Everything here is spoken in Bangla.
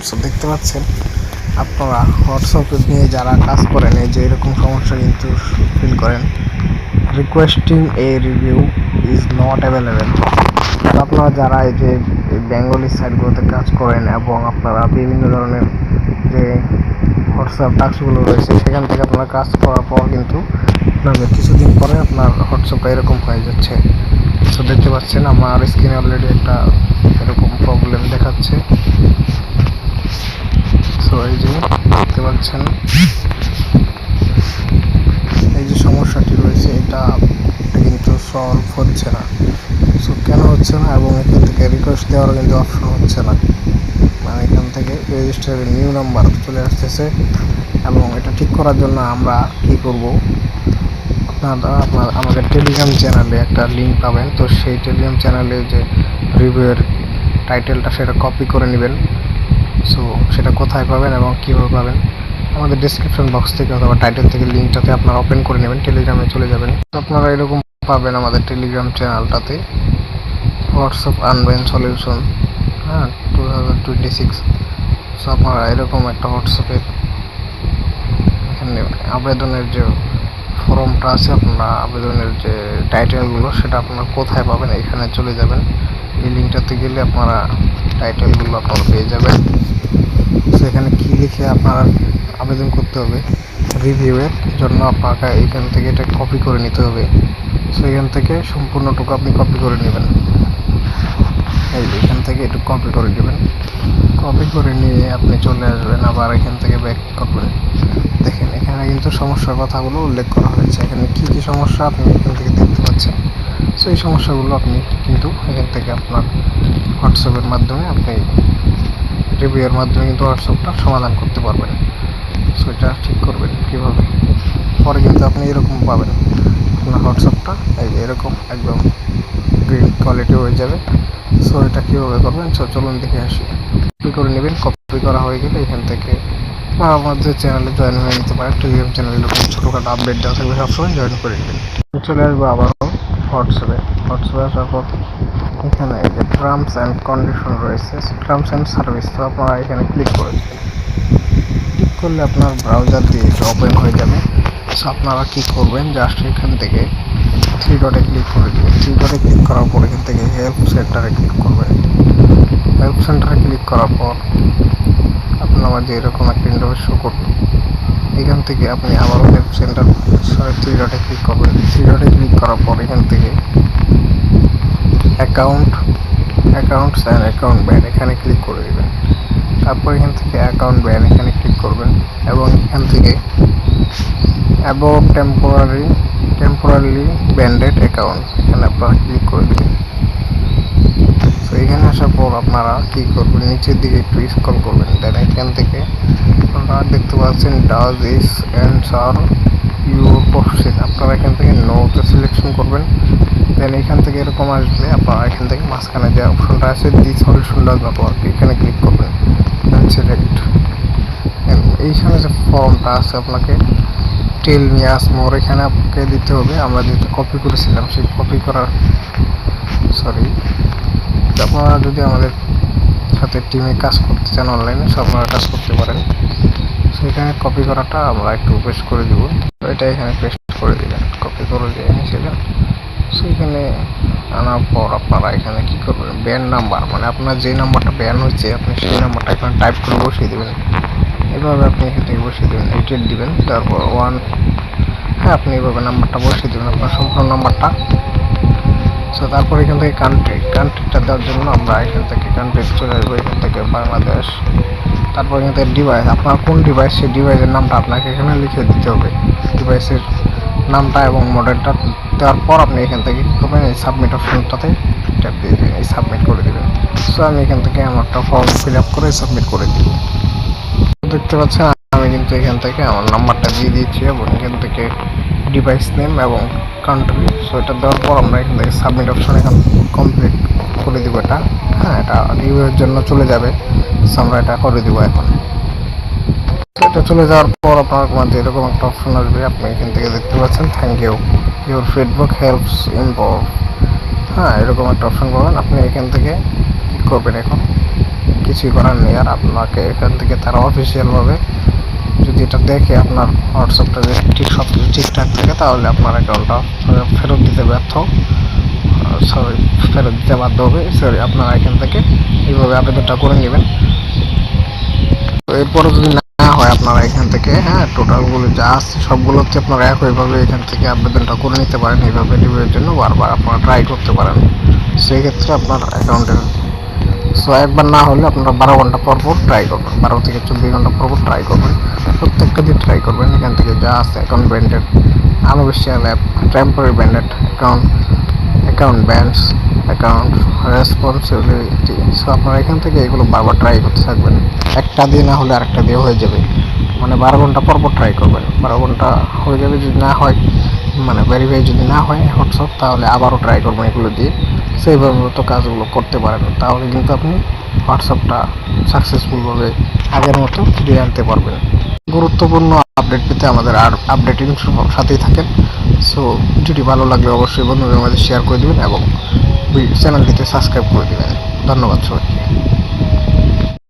সো দেখতে পাচ্ছেন আপনারা হোয়াটসঅ্যাপ নিয়ে যারা কাজ করেন এই যে এরকম সমস্যা কিন্তু ফিল করেন, requesting A review is not available. আপনারা যারা এই যে বেঙ্গলি সাইটগুলোতে কাজ করেন এবং আপনারা বিভিন্ন ধরনের যে হোয়াটসঅ্যাপ টাস্কগুলো রয়েছে সেখান থেকে আপনারা কাজ করার পর কিন্তু আপনাদের কিছুদিন পরে আপনার হোয়াটসঅ্যাপটা এরকম হয়ে যাচ্ছে। তো দেখতে পাচ্ছেন আমার স্ক্রিনে অলরেডি একটা এরকম প্রবলেম দেখাচ্ছে। সো এই যে দেখতে পাচ্ছেন এই যে সমস্যাটি রয়েছে এটা কিন্তু সলভ হচ্ছে না। সো কেন হচ্ছে না এবং এখান থেকে রিকোয়েস্ট দেওয়ারও কিন্তু অপশন হচ্ছে না, মানে এখান থেকে রেজিস্টারের নিউ নাম্বার চলে আসতেছে। এবং এটা ঠিক করার জন্য আমরা কি করব, আমাদের টেলিগ্রাম চ্যানেলে একটা লিঙ্ক পাবেন। তো সেই টেলিগ্রাম চ্যানেলে যে রিভিউয়ের টাইটেলটা সেটা কপি করে নেবেন। সো সেটা কোথায় পাবেন এবং কীভাবে পাবেন, আমাদের ডিসক্রিপশন বক্স থেকে অথবা টাইটেল থেকে লিঙ্কটাতে আপনারা ওপেন করে নেবেন, টেলিগ্রামে চলে যাবেন। তো আপনারা এরকম পাবেন আমাদের টেলিগ্রাম চ্যানেলটাতে হোয়াটসঅ্যাপ আনবেন সলিউশন 2026। সো আপনারা এরকম একটা হোয়াটসঅ্যাপের এখানে আবেদনের যে ফর্মটা আছে, আপনারা আবেদনের যে টাইটেলগুলো সেটা আপনারা কোথায় পাবেন, এখানে চলে যাবেন। এই লিঙ্কটাতে গেলে আপনারা টাইটেলগুলো আপনারা পেয়ে যাবেন। সেখানে কী লিখে আপনার আবেদন করতে হবে রিভিউয়ের জন্য, আপনাকে এইখান থেকে এটা কপি করে নিতে হবে। সো এখান থেকে সম্পূর্ণটুকু আপনি কপি করে নেবেন, এই এখান থেকে একটু কপি করে নেবেন। কপি করে নিয়ে আপনি চলে আসবেন, আবার এখান থেকে ব্যাক করবেন। দেখেন এখানে কিন্তু সমস্যার কথাগুলো উল্লেখ করা হয়েছে, এখানে কী কী সমস্যা আপনি এখান থেকে দেখতে পাচ্ছেন। সো এই সমস্যাগুলো আপনি কিন্তু এখান থেকে আপনার হোয়াটসঅ্যাপের মাধ্যমে আপনি রিভিউয়ের মাধ্যমে কিন্তু হোয়াটসঅ্যাপটা সমাধান করতে পারবেন। সো এটা ঠিক করবেন কীভাবে, পরে কিন্তু আপনি এরকম পাবেন আপনার হোয়াটসঅ্যাপটা এই যে এরকম একদম গ্রিন কোয়ালিটি হয়ে যাবে। সো এটা কীভাবে করবেন, সো চলুন দেখে আসি। কপি করে নেবেন, কপি করা হয়ে গেলে এখান থেকে আমাদের চ্যানেলে জয়েন হয়ে নিতে পারেন। টেলিগ্রাম চ্যানেলে এরকম ছোটোখাটো আপডেট দেওয়া থাকবে, সবসময় জয়েন করে নেবেন। চলে আসবো আবারও হোয়াটসঅ্যাপে আসার পর এখানে এই যে টার্মস অ্যান্ড কন্ডিশন রয়েছে, টার্মস অ্যান্ড সার্ভিস। তো আপনারা এখানে ক্লিক করে দেবেন, ক্লিক করলে আপনার ব্রাউজার দিয়ে ওপেন হয়ে যাবে। সো আপনারা কী করবেন, জাস্ট এখান থেকে থ্রি ডটে ক্লিক করে দেবেন। থ্রি ডটে ক্লিক করার পর এখান থেকে হেল্প সেন্টারে ক্লিক করবেন। হেল্প সেন্টারে ক্লিক করার পর আপনার যে এরকম একটা ইন্টারফেস শো করবে, এখান থেকে আপনি আবারও হেল্প সেন্টার থ্রি ডটে ক্লিক করবেন। থ্রি ডটে ক্লিক করার পর এখান থেকে অ্যাকাউন্টস অ্যান্ড অ্যাকাউন্ট ব্যান এখানে ক্লিক করে দেবেন। তারপর এখান থেকে অ্যাকাউন্ট ব্যান এখানে ক্লিক করবেন এবং এখান থেকে অ্যাবাউট টেম্পোরারিলি ব্যান্ডেড অ্যাকাউন্ট এখানে আপনারা ক্লিক করে দেবেন। তো এখানে আসার পর আপনারা কী করবেন, নিচের দিকে একটু স্ক্রল করবেন। দেন এখান থেকে আপনারা দেখতে পাচ্ছেন does is answer your question, আপনারা এখান থেকে নোতে সিলেকশন করবেন। দেন এখান থেকে এরকম আসবে, আপনারা এখান থেকে মাঝখানে যে অপশনটা আছে the solution does not work এখানে ক্লিক করবেন। দেন সিলেক্ট, এইখানে যে ফর্মটা আছে আপনাকে টেল মি আস মোর এখানে আপনাকে দিতে হবে। আমরা যেটা কপি করেছিলাম সেই কপি করার আপনারা যদি আমাদের সাথে টিমে কাজ করতে চান অনলাইনে, সব আপনারা কাজ করতে পারেন। সেখানে কপি করাটা আমরা একটু পেস্ট করে দেবো। তো এটা এখানে পেস্ট করে দিলেন, কপি করে দিয়ে এনেছিলেন। সো এখানে আনার পর আপনারা এখানে কী করবেন, ব্যান নাম্বার মানে আপনার যে নাম্বারটা ব্যান হচ্ছে আপনি সেই নাম্বারটা এখানে টাইপ করে বসিয়ে দেবেন। এভাবে আপনি এখান থেকে বসিয়ে দেবেন, 88 দিবেন, তারপর 1 আপনি এভাবে নাম্বারটা বসিয়ে দেবেন আপনার সম্পূর্ণ নাম্বারটা। সো তারপর এখান থেকে কান্ট্রিটা দেওয়ার জন্য আমরা এখান থেকে কান্ট্রি চলে আসবো, এখান থেকে বাংলাদেশ। তারপর এখান থেকে ডিভাইস, আপনার কোন ডিভাইস সেই ডিভাইসের নামটা আপনাকে এখানে লিখে দিতে হবে, ডিভাইসের নামটা এবং মডেলটা দেওয়ার পর আপনি এখান থেকে কী করবেন, এই সাবমিট অপশনটাতে ট্যাপ দিয়ে দেবেন, এই সাবমিট করে দেবেন। সো আমি এখান থেকে আমার একটা ফর্ম ফিল আপ করে সাবমিট করে দিব। দেখতে পাচ্ছেন আমি কিন্তু এখান থেকে আমার নাম্বারটা দিয়ে দিয়েছি এবং এখান থেকে ডিভাইস নেম এবং কান্ট্রি। সো এটা দেওয়ার পর আমরা এখান থেকে সাবমিট অপশন এখন কমপ্লিট করে দিব। এটা এটা রিভিউয়ের জন্য চলে যাবে। সো আমরা এটা করে দিব এখন। এটা চলে যাওয়ার পর আপনার মাঝে এরকম একটা অপশন আসবে, আপনি এখান থেকে দেখতে পাচ্ছেন thank you your feedback helps improve. এরকম একটা অপশন পাবেন। আপনি এখান থেকে কী করবেন, এখন কিছুই করার নেই। আর আপনাকে এখান থেকে তারা অফিসিয়ালভাবে যদি এটা দেখে আপনার হোয়াটসঅ্যাপটা যদি ঠিক সব কিছু ঠিকঠাক থাকে, তাহলে আপনার অ্যাকাউন্টটা ফেরত দিতে ফেরত দিতে বাধ্য হবে। সরি, আপনারা এখান থেকে এইভাবে আবেদনটা করে নেবেন। তো এরপরে যদি না হয়, আপনারা এখান থেকে টোটালগুলো যা আছে সবগুলোতে আপনারা একইভাবে এখান থেকে আবেদনটা করে নিতে পারেন। এইভাবে ডেলিভারির জন্য বারবার আপনারা ট্রাই করতে পারেন। সেই ক্ষেত্রে আপনার অ্যাকাউন্টের একবার না হলে আপনারা 12 ঘন্টা পর ট্রাই করবেন, 12 থেকে 24 ঘন্টা পর ট্রাই করবেন। প্রত্যেকটা দিন ট্রাই করবেন। এখান থেকে যা আছে account branded, unofficial app, temporary branded account bands, account responsibility. আপনারা এখান থেকে এগুলো বারবার ট্রাই করতে থাকবেন। একটা দিয়ে না হলে আরেকটা দিয়ে হয়ে যাবে। মানে 12 ঘন্টা পর ট্রাই করবেন। 12 ঘন্টা হয়ে যাবে, যদি না হয় ভেরিফাই যদি না হয় হোয়াটসঅ্যাপ, তাহলে আবারও ট্রাই করবেন এগুলো দিয়ে। সেইভাবে মতো কাজগুলো করতে পারেন, তাহলে কিন্তু আপনি হোয়াটসঅ্যাপটা সাকসেসফুলভাবে আগের মতো ফিরিয়ে আনতে পারবেন। গুরুত্বপূর্ণ আপডেট পেতে আমাদের আপডেটিং সাথেই থাকেন। সো ভিডিওটি ভালো লাগলে অবশ্যই বন্ধুদের মধ্যে শেয়ার করে দেবেন এবং চ্যানেলটিতে সাবস্ক্রাইব করে দেবেন। ধন্যবাদ সবাইকে।